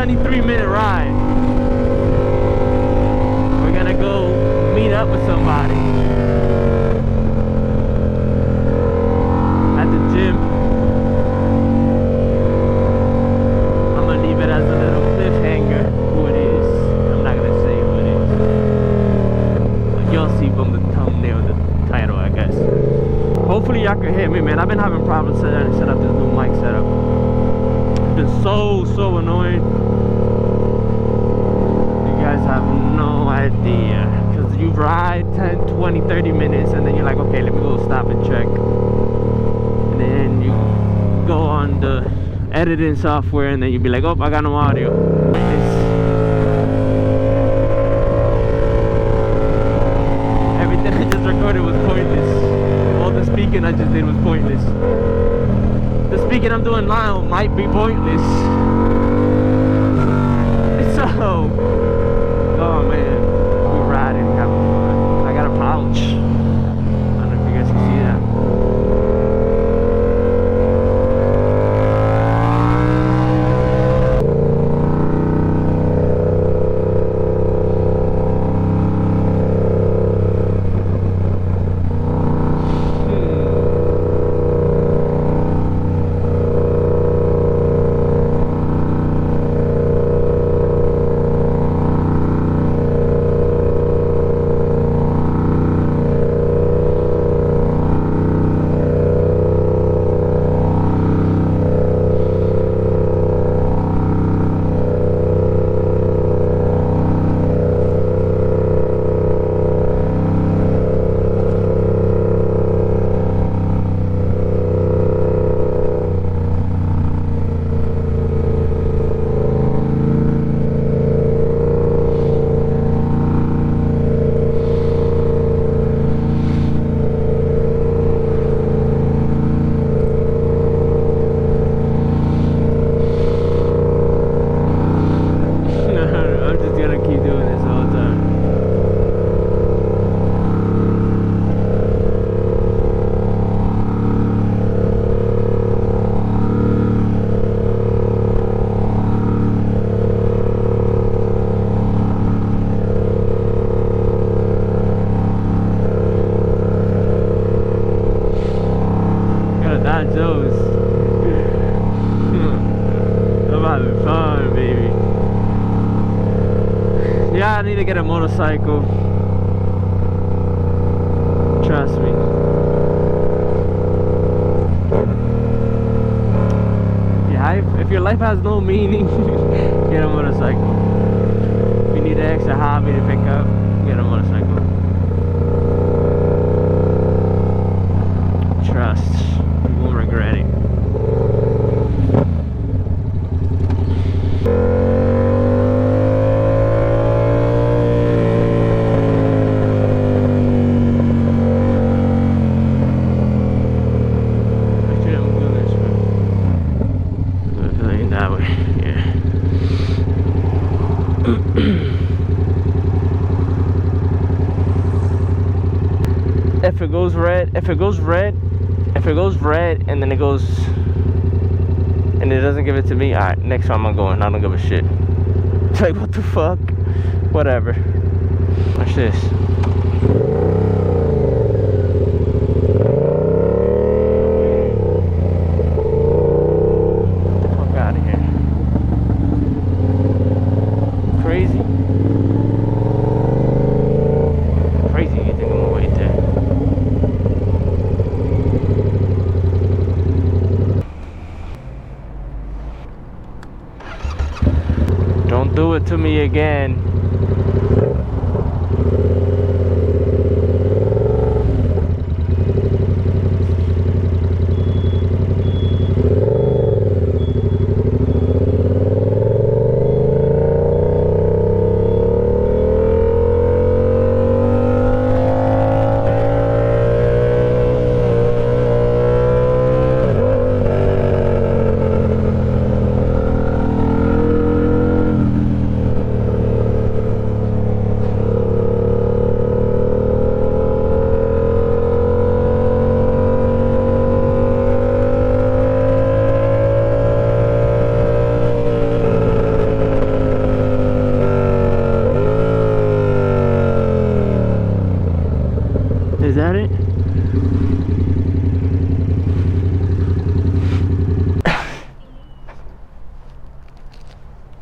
23-minute ride. We're gonna go meet up with somebody at the gym. I'm gonna leave it as a little cliffhanger who it is. I'm not gonna say who it is. But you'll see from the thumbnail, the title, I guess. Hopefully y'all can hear me, man. I've been having problems setting up this new mic setup. It's been so annoying. You guys have no idea. Because you ride 10, 20, 30 minutes and then you're like, okay, let me go stop and check. And then you go on the editing software and then you'll be like, oh, I got no audio. Everything I just recorded was pointless. All the speaking I just did was pointless. The speaking I'm doing now might be pointless. So, oh man, we're riding, having fun. I got a pouch. I don't know if you guys can see that. I need to get a motorcycle. Trust me. Yeah, if your life has no meaning, get a motorcycle. If you need an extra hobby to pick up, get a motorcycle. Trust. You won't regret it. If it goes red and then it goes and it doesn't give it to me, alright, next time I'm going, I don't give a shit. It's like, what the fuck? Whatever. Watch this. Get the fuck out of here. Crazy. Crazy, you think I'm gonna wait there? Don't do it to me again.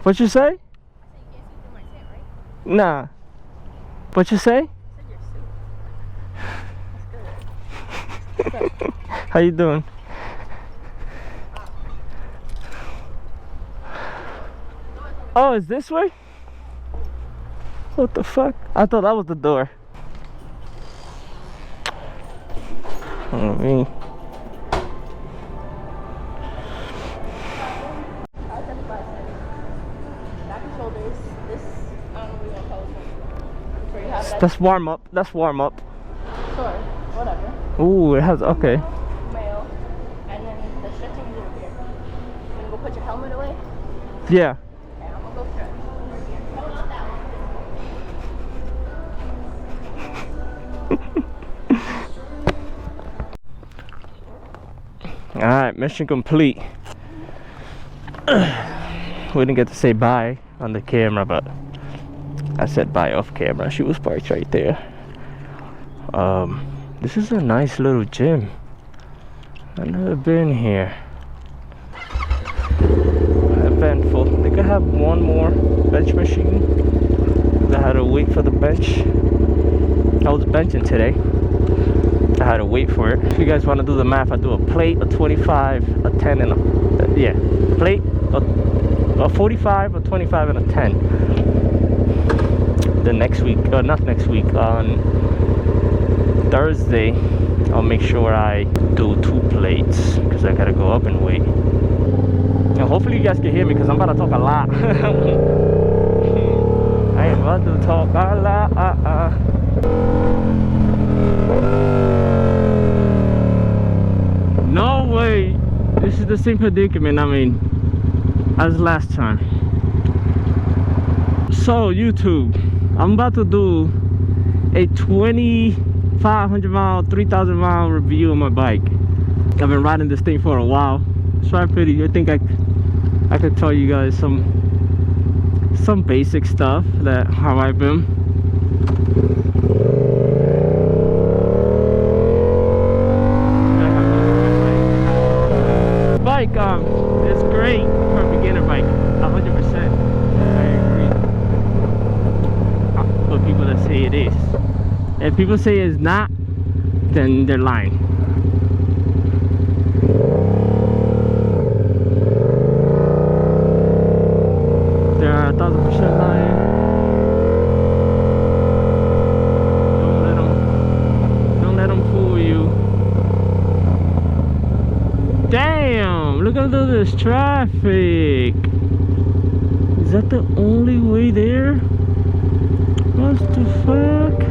What you say? Nah. What you say? How you doing? Oh, is this way? What the fuck? I thought that was the door. Oh, me. That's warm up. That's warm up. Sure, whatever. Ooh, it has, okay. Male, and then the stretching is over here. You gonna go put your helmet away? Yeah. Okay, I'm gonna go stretch. Alright, mission complete. We didn't get to say bye on the camera, but I said bye off camera. She was parked right there. This is a nice little gym. I've never been here. Eventful. They could have one more bench machine. I had to wait for the bench. I was benching today. I had to wait for it. If you guys want to do the math, I do a plate, a 25, a 10, and a yeah, plate, a 45, a 25, and a 10. The next week, not next week, on Thursday, I'll make sure I do 2 plates because I gotta go up and wait. And hopefully you guys can hear me because I'm about to talk a lot. I am about to talk a lot. No way. This is the same predicament, I mean, as last time. So YouTube, I'm about to do a 2,500 mile, 3,000 mile review on my bike. I've been riding this thing for a while. It's right pretty. I think I could tell you guys some basic stuff that how I've been. Bike, it's great for a beginner bike, 100%. I agree. For people that say it is. If people say it's not, then they're lying. They're 1,000% lying. Don't let them fool you. Damn! Look at all this traffic. Is that the only way there? What the fuck?